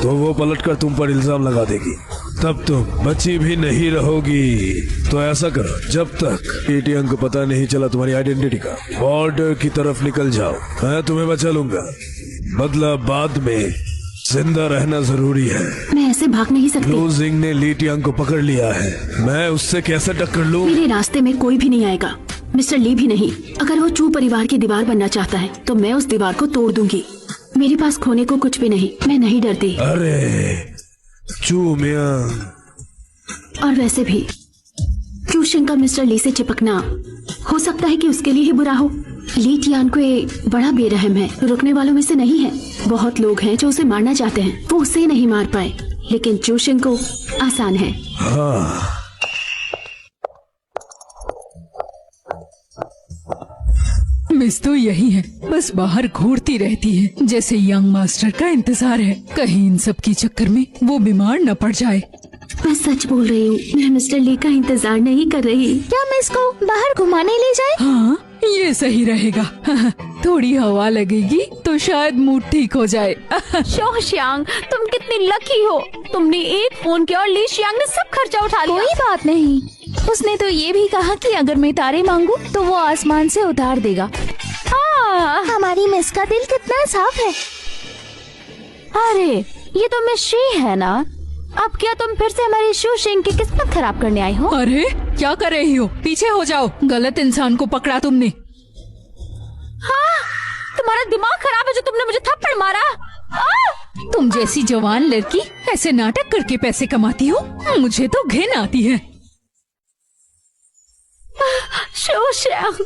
तो वो पलटकर तुम पर इल्जाम लगा देगी, तब तुम बची भी नहीं रहोगी। तो ऐसा करो, जब तक एटीएम को पता नहीं चला तुम्हारी आइडेंटिटी का, बॉर्डर की तरफ निकल जाओ। मैं तुम्हें बचा लूंगा, बदला बाद में जिंदा रहना जरूरी है। मैं ऐसे भाग नहीं सकती। लू जिंग ने ली टियांग को पकड़ लिया है, मैं उससे कैसे टक्कर लूं? मेरे रास्ते में कोई भी नहीं आएगा, मिस्टर ली भी नहीं। अगर वो चू परिवार की दीवार बनना चाहता है तो मैं उस दीवार को तोड़ दूंगी। मेरे पास खोने को कुछ भी नहीं, मैं नहीं डरती। अरे चू मियां, और वैसे भी चू शिंग का मिस्टर ली से चिपकना हो सकता है कि उसके लिए ही बुरा हो। ली टियान को ये बड़ा बेरहम है, रुकने वालों में से नहीं है। बहुत लोग हैं जो उसे मारना चाहते हैं, वो उसे नहीं मार पाए, लेकिन चू शिंग को आसान है। हाँ। मिस तो यही है, बस बाहर घूरती रहती है, जैसे यंग मास्टर का इंतजार है। कहीं इन सब की चक्कर में वो बीमार न पड़ जाए। मैं सच बोल रही हूँ, मैं मिस्टर ली का इंतजार नहीं कर रही। क्या मैं इसको बाहर घुमाने ले जाए? हाँ, ये सही रहेगा। थोड़ी हवा लगेगी तो शायद मूड ठीक हो जाए। शोशियांग, तुम कितनी लकी हो, तुमने एक फोन किया और ली शियांग ने सब खर्चा उठा लिया। कोई बात नहीं, उसने तो ये भी कहा कि अगर मैं तारे मांगू तो वो आसमान से उतार देगा। हमारी मिस का दिल कितना साफ है। अरे ये तो मिस शी है ना? अब क्या तुम फिर से हमारी शू शिंग की किस्मत खराब करने आई हो? अरे क्या कर रही हो, पीछे हो जाओ, गलत इंसान को पकड़ा तुमने। हाँ, तुम्हारा दिमाग खराब है जो तुमने मुझे थप्पड़ मारा। तुम जैसी जवान लड़की ऐसे नाटक करके पैसे कमाती हो, मुझे तो घिन आती है। शोशियांग,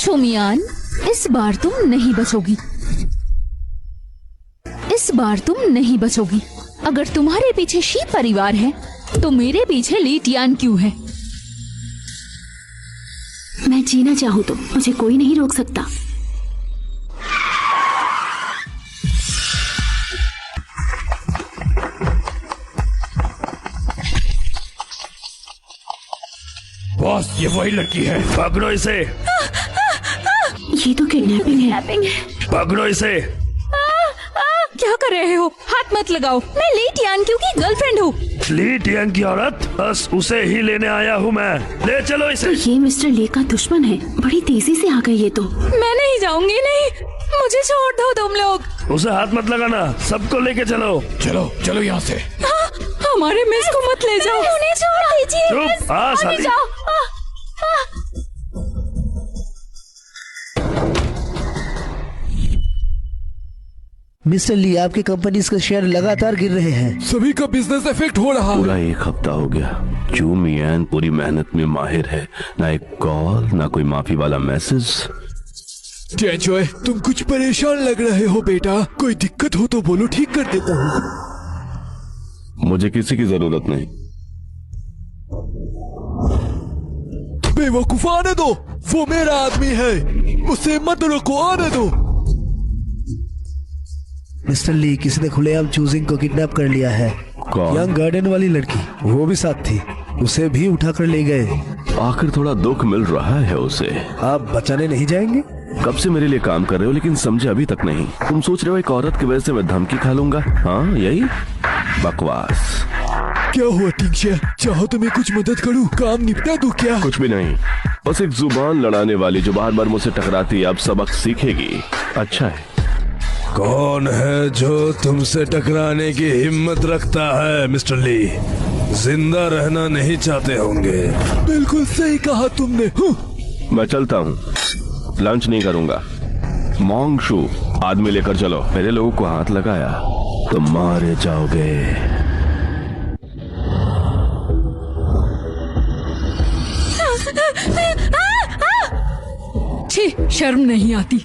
छुमियान, इस बार तुम नहीं बचोगी, इस बार तुम नहीं बचोगी। अगर तुम्हारे पीछे शी परिवार है तो मेरे पीछे ली टियान क्यों है? मैं जीना चाहूँ तो मुझे कोई नहीं रोक सकता। बॉस, ये वही लड़की है, पकड़ो इसे। ये तो किडनैपिंग है। पकड़ो इसे। क्या कर रहे हो? हाथ मत लगाओ, मैं ली टियान क्यों की गर्लफ्रेंड हूँ। ली टियांग की औरत, बस उसे ही लेने आया हूँ मैं। ले चलो इसे। तो ये मिस्टर ली का दुश्मन है, बड़ी तेजी से आ गई ये तो। मैं नहीं जाऊंगी, नहीं, मुझे छोड़ दो तुम लोग। उसे हाथ मत लगाना, सबको लेके चलो। चलो चलो यहाँ से। हाँ, हमारे मिस को मत ले जाओ। उन्हें छोड़ दीजिए। चुप, आ साली। मिस्टर ली, आपकी कंपनीज के शेयर लगातार गिर रहे हैं। सभी का बिजनेस इफेक्ट हो रहा है। पूरा एक हफ्ता हो गया, चू मियान पूरी मेहनत में माहिर है, ना एक कॉल ना कोई माफी वाला मैसेज। टेंचोय, तुम कुछ परेशान लग रहे हो बेटा, कोई दिक्कत हो तो बोलो, ठीक कर देता हूँ। मुझे किसी की जरूरत नहीं। बेवकूफ, आने दो, वो मेरा आदमी है, उसे मत रोको, आने दो। मिस्टर ली, किसी ने खुलेआम चूजिंग को किडनैप कर लिया है। कौन? यंग गार्डन वाली लड़की, वो भी साथ थी, उसे भी उठाकर ले गए। आखिर थोड़ा दुख मिल रहा है उसे। आप बचाने नहीं जाएंगे? कब से मेरे लिए काम कर रहे हो लेकिन समझे अभी तक नहीं। तुम सोच रहे हो एक औरत की वजह से मैं धमकी खा लूंगा? हाँ, यही बकवास। क्या हुआ टिंगशिया, चाहो तो मैं कुछ मदद करूं, काम निपटा दूं क्या? कुछ भी नहीं, बस एक जुबान लड़ाने वाली जो बार बार मुझसे टकराती है अब सबक सीखेगी। अच्छा है। कौन है जो तुमसे टकराने की हिम्मत रखता है? मिस्टर ली, जिंदा रहना नहीं चाहते होंगे। बिल्कुल सही कहा तुमने। मैं चलता हूँ, लंच नहीं करूंगा। मोंग शू, आदमी लेकर चलो। मेरे लोगों को हाथ लगाया तो मारे जाओगे। छी, शर्म नहीं आती।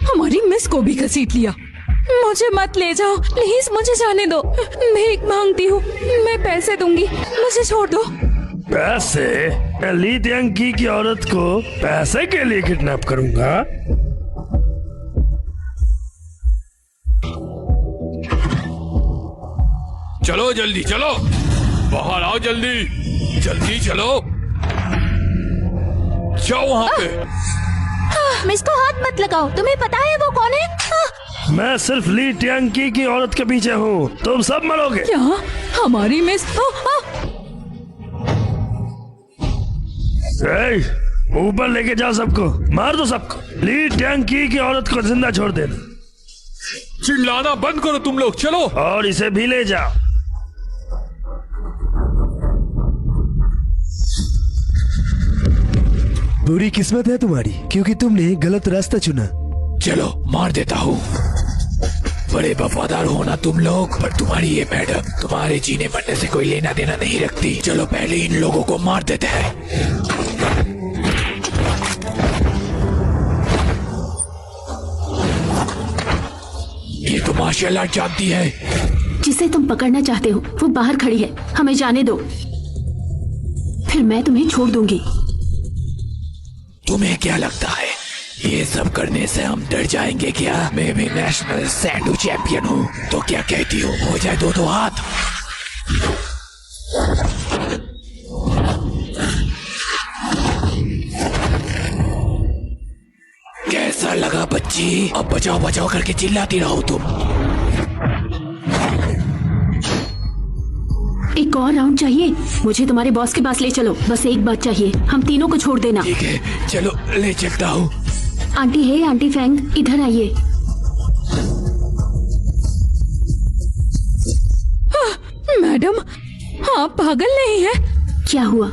हमारी मिस को भी घसीट लिया। मुझे मत ले जाओ प्लीज, मुझे जाने दो, भीख मांगती हूँ, मैं पैसे दूंगी, मुझे छोड़ दो। पैसे? ली टियांग की औरत को पैसे के लिए किडनैप करूंगा? चलो जल्दी चलो, बाहर आओ जल्दी, जल्दी चलो, जाओ वहाँ पे। मिस को हाथ मत लगाओ, तुम्हें पता है वो कौन है? मैं सिर्फ ली टियांकी की औरत के पीछे हूँ, तुम सब मरोगे। क्या हमारी मिस ए, ऊपर लेके जाओ सबको, मार दो सबको। ली टियांकी की औरत को जिंदा छोड़ देना चिल्लाना बंद करो तुम लोग, चलो। और इसे भी ले जाओ। बुरी किस्मत है तुम्हारी, क्योंकि तुमने गलत रास्ता चुना। चलो मार देता हूँ। बड़े वफादार हो ना तुम लोग, पर तुम्हारी ये मैडम तुम्हारे जीने मरने से कोई लेना देना नहीं रखती। चलो पहले इन लोगों को मार देते हैं। ये तो मार्शल आर्ट जानती है। जिसे तुम पकड़ना चाहते हो वो बाहर खड़ी है, हमें जाने दो, फिर मैं तुम्हें छोड़ दूंगी। तुम्हें क्या लगता है ये सब करने से हम डर जाएंगे क्या? मैं भी नेशनल सैंडो चैंपियन हूँ, तो क्या कहती हो जाए दो हाथ? कैसा लगा बच्ची? अब बचाओ बचाओ करके चिल्लाती रहो तुम। एक और राउंड चाहिए? मुझे तुम्हारे बॉस के पास ले चलो, बस एक बात चाहिए, हम तीनों को छोड़ देना। ठीक है चलो ले चलता हूँ। आंटी है, आंटी फैंग इधर आइए। मैडम आप पागल नहीं है? क्या हुआ,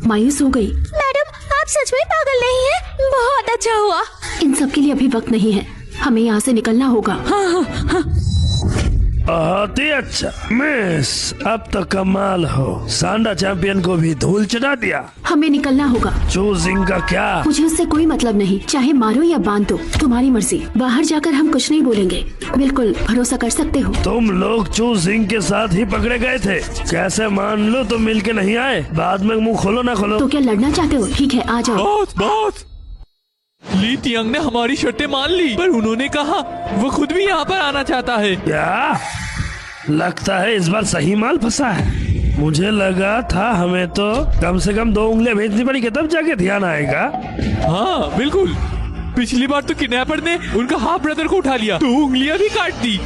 मायूस हो गई? मैडम आप सच में पागल नहीं हैं? बहुत अच्छा हुआ। इन सब के लिए अभी वक्त नहीं है, हमें यहाँ से निकलना होगा। बहुत ही अच्छा मिस, अब तो कमाल हो, सांडा चैंपियन को भी धूल चढ़ा दिया। हमें निकलना होगा। चूजिंग का क्या? मुझे उससे कोई मतलब नहीं, चाहे मारो या बांध दो, तुम्हारी मर्जी। बाहर जाकर हम कुछ नहीं बोलेंगे, बिल्कुल भरोसा कर सकते हो। तुम लोग चूजिंग के साथ ही पकड़े गए थे, कैसे मान लो तुम मिल के नहीं आए? बाद में मुंह खोलो ना खोलो। तो क्या लड़ना चाहते हो? ठीक है आ जाओ। बॉस ली तियांग ने हमारी शर्तें मान ली, पर उन्होंने कहा वो खुद भी यहाँ पर आना चाहता है। क्या लगता है इस बार सही माल फंसा है? मुझे लगा था हमें तो कम से कम 2 उंगलियां भेजनी पड़ी, तब जाके ध्यान आएगा। हाँ बिल्कुल, पिछली बार तो किडनैपर ने उनका हाफ ब्रदर को उठा लिया, 2 उंगलियां भी काट दी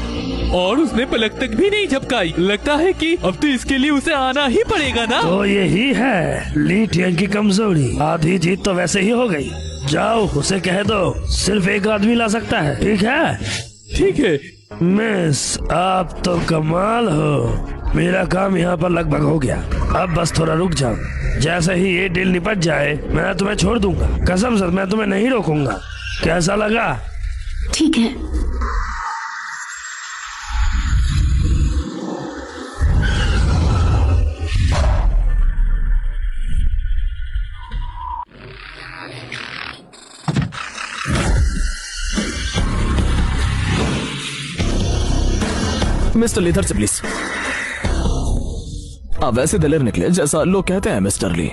और उसने पलक तक भी नहीं झपकाई। लगता है कि अब तो इसके लिए उसे आना ही पड़ेगा ना। तो यही है ली टियांग की कमजोरी, आधी जीत तो वैसे ही हो गई। जाओ उसे कह दो सिर्फ एक आदमी ला सकता है। ठीक है? ठीक है मिस आप तो कमाल हो, मेरा काम यहाँ पर लगभग हो गया, अब बस थोड़ा रुक जाओ। जैसे ही ये डील निपट जाए मैं तुम्हें छोड़ दूंगा, कसम से मैं तुम्हें नहीं रोकूंगा। कैसा लगा? ठीक है। मिस्टर लीथर से प्लीज। आप वैसे दिलेर निकले जैसा लोग कहते हैं मिस्टर ली।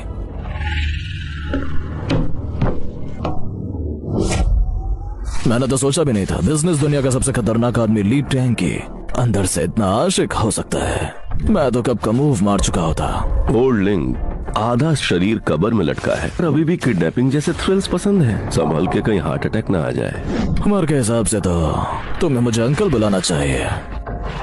मैंने तो सोचा भी नहीं था बिजनेस दुनिया का सबसे खतरनाक आदमी ली टियांग की अंदर से इतना आशिक हो सकता है। मैं तो कब का मूव मार चुका होता। ओल्ड लिंग आधा शरीर कब्र में लटका है और अभी भी किडनैपिंग जैसे थ्रिल्स पसंद है। संभल के कहीं हार्ट अटैक ना आ जाए। उम्र के हिसाब से तो तुम्हें मुझे अंकल बुलाना चाहिए।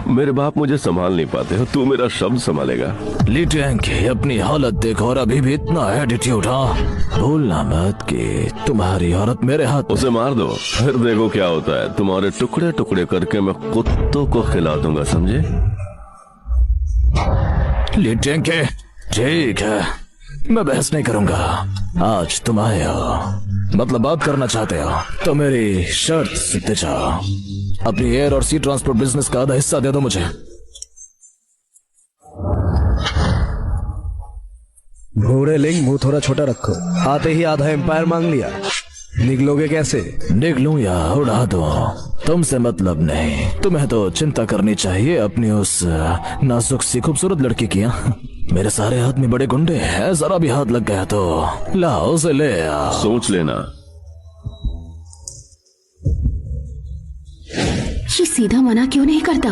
मेरे बाप मुझे संभाल नहीं पाते हो, तू मेरा शब्द संभालेगा। ली टियांग की अपनी हालत देखो और अभी भी इतना एटीट्यूड। हाँ भूलना मत कि तुम्हारी औरत मेरे हाथ। उसे मार दो फिर देखो क्या होता है। तुम्हारे टुकड़े टुकड़े करके मैं कुत्तों को खिला दूंगा, समझे? ली टियांग के ठीक है, मैं बहस नहीं करूंगा। आज तुम आए हो, मतलब बात करना चाहते हो तो मेरी शर्त सुनते जाओ। अपनी एयर और सी ट्रांसपोर्ट बिजनेस का आधा हिस्सा दे दो मुझे। भूरे लिंग मुंह थोड़ा छोटा रखो, आते ही आधा एम्पायर मांग लिया। निकलोगे कैसे? निकलूं या उड़ा दो तुमसे मतलब नहीं। तुम्हें तो चिंता करनी चाहिए अपनी उस नाजुक सी खूबसूरत लड़की की। मेरे सारे आदमी बड़े गुंडे हैं, जरा भी हाथ लग गया तो लाओ उसे ले आओ। सोच लेना। ये सीधा मना क्यों नहीं करता?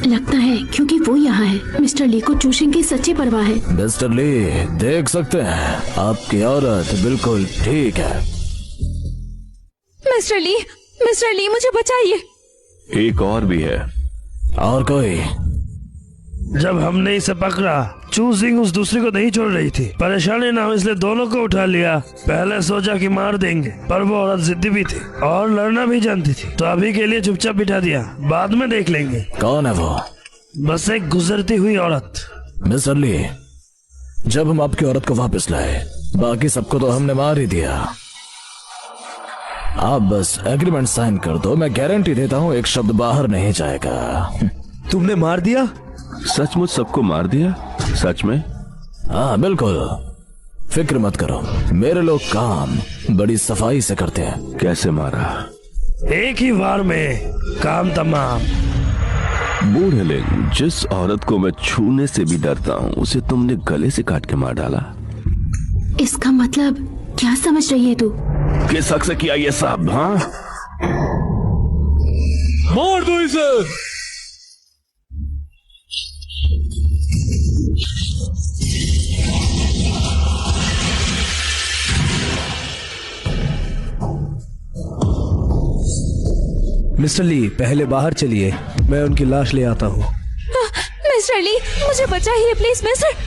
लगता है क्योंकि वो यहाँ है। मिस्टर ली को चूशिंग की सच्ची परवाह है। मिस्टर ली देख सकते हैं आपकी औरत बिल्कुल ठीक है। मिस्टर ली मिस्टर ली मुझे बचाइए। एक और भी है। और कोई? जब हमने इसे पकड़ा, चू सिंह उस दूसरी को नहीं छोड़ रही थी। परेशानी ना हो इसलिए दोनों को उठा लिया। पहले सोचा कि मार देंगे, पर वो औरत जिद्दी भी थी और लड़ना भी जानती थी, तो अभी के लिए चुपचाप बिठा दिया, बाद में देख लेंगे। कौन है वो? बस एक गुजरती हुई औरत। मिस्टर ली, जब हम आपकी औरत को वापस लाए, बाकी सबको तो हमने मार ही दिया। आप बस एग्रीमेंट साइन कर दो, मैं गारंटी देता हूँ एक शब्द बाहर नहीं जाएगा। तुमने मार दिया? सचमुच सबको मार दिया? सच में? हाँ बिल्कुल, फिक्र मत करो, मेरे लोग काम बड़ी सफाई से करते हैं। कैसे मारा? एक ही वार में काम तमाम। बूढ़े लिंग, जिस औरत को मैं छूने से भी डरता हूँ, उसे तुमने गले से काट के मार डाला। इसका मतलब क्या समझ रही है तू? किस हक से किया ये सब? हाँ, मार दो इसे। मिस्टर ली, पहले बाहर चलिए, मैं उनकी लाश ले आता हूँ। मिस्टर ली मुझे बचाइए प्लीज मिस्टर।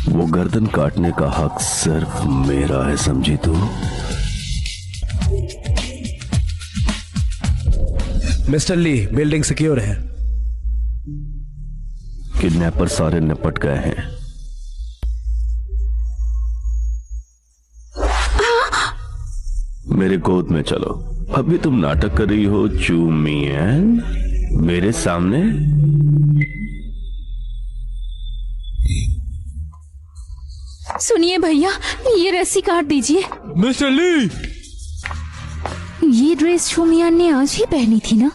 वो गर्दन काटने का हक सिर्फ मेरा है, समझी तू? मिस्टर ली, बिल्डिंग सिक्योर है। किडनैपर सारे निपट गए हैं। मेरे गोद में चलो। अभी तुम नाटक कर रही हो चू मियान मेरे सामने? सुनिए भैया, ये रस्सी काट दीजिए। मिस्टर ली, ये ड्रेस छुमियान ने आज ही पहनी थी ना?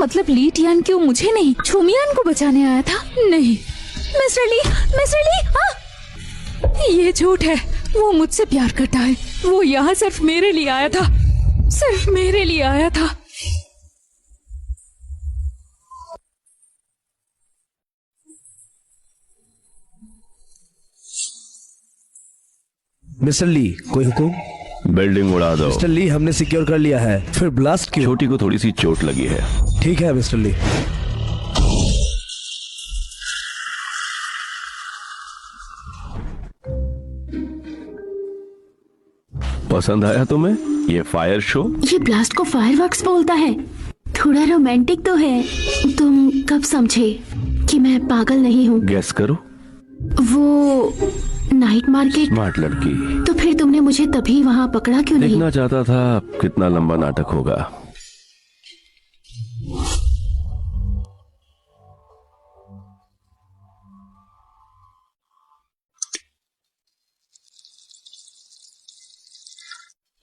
मतलब ली टियान क्यों मुझे नहीं, छुमियान को बचाने आया था? नहीं मिस्टर ली, मिस्टर ली, हाँ ये झूठ है। वो मुझसे प्यार करता है। वो यहाँ सिर्फ मेरे लिए आया था, सिर्फ मेरे लिए आया था। मिस्टर ली, कोई हुक्म? बिल्डिंग उड़ा दो। मिस्टर ली, हमने सिक्योर कर लिया है, फिर ब्लास्ट क्यों? छोटी को थोड़ी सी चोट लगी है। ठीक है मिस्टर ली। पसंद आया तुम्हें ये फायर शो? ये ब्लास्ट को फायरवर्क्स बोलता है। थोड़ा रोमांटिक तो है। तुम कब समझे कि मैं पागल नहीं हूँ? गेस करो। वो नाइट मार्केट। स्मार्ट लड़की। तो फिर तुमने मुझे तभी वहाँ पकड़ा क्यों नहीं? देखना चाहता था कितना लंबा नाटक होगा।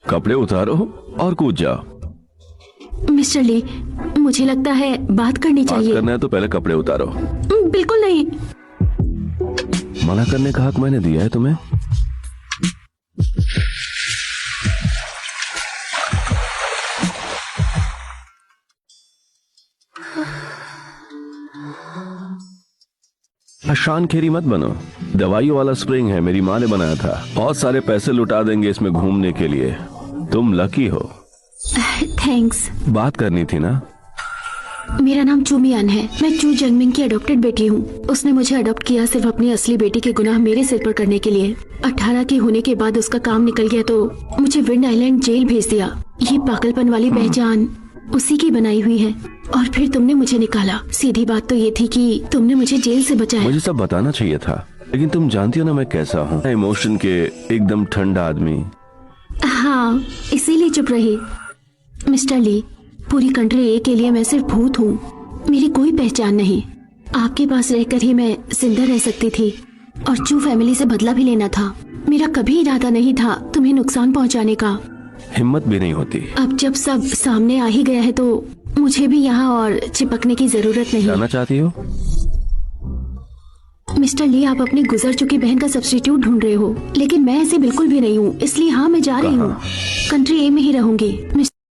कपड़े उतारो और कूद जाओ। मिस्टर ली, मुझे लगता है बात करनी बात चाहिए। करना है तो पहले कपड़े उतारो। बिल्कुल नहीं। मना करने का हक मैंने दिया है तुम्हें। शान खेरी मत बनो। दवाइयों वाला स्प्रिंग है, मेरी माँ ने बनाया था। बहुत सारे पैसे लुटा देंगे इसमें घूमने के लिए। तुम लकी हो। थैंक्स। बात करनी थी ना। मेरा नाम चू मियान है। मैं चू जंगमिंग की अडॉप्टेड बेटी हूँ। उसने मुझे अडॉप्ट किया सिर्फ अपनी असली बेटी के गुनाह मेरे सिर पर करने के लिए। 18 की होने के बाद उसका काम निकल गया तो मुझे विंड आइलैंड जेल भेज दिया। ये पागलपन वाली पहचान उसी की बनाई हुई है। और फिर तुमने मुझे निकाला। सीधी बात तो ये थी कि तुमने मुझे जेल से बचाया। मुझे सब बताना चाहिए था, लेकिन तुम जानती हो ना मैं कैसा हूँ। इमोशन के एकदम ठंडा आदमी। हाँ, इसीलिए चुप रही। मिस्टर ली, पूरी कंट्री ए के लिए मैं सिर्फ भूत हूँ। मेरी कोई पहचान नहीं। आपके पास रहकर ही मैं जिंदा रह सकती थी और चू फैमिली से बदला भी लेना था। मेरा कभी इरादा नहीं था तुम्हें नुकसान पहुँचाने का। हिम्मत भी नहीं होती। अब जब सब सामने आ ही गया है तो मुझे भी यहाँ और चिपकने की जरूरत नहीं। जाना चाहती हो? मिस्टर ली, आप अपनी गुजर चुकी बहन का सब्स्टिट्यूट ढूंढ रहे हो, लेकिन मैं ऐसे बिल्कुल भी नहीं हूँ, इसलिए हाँ मैं जा रही हूँ। कंट्री ए में ही रहूंगी।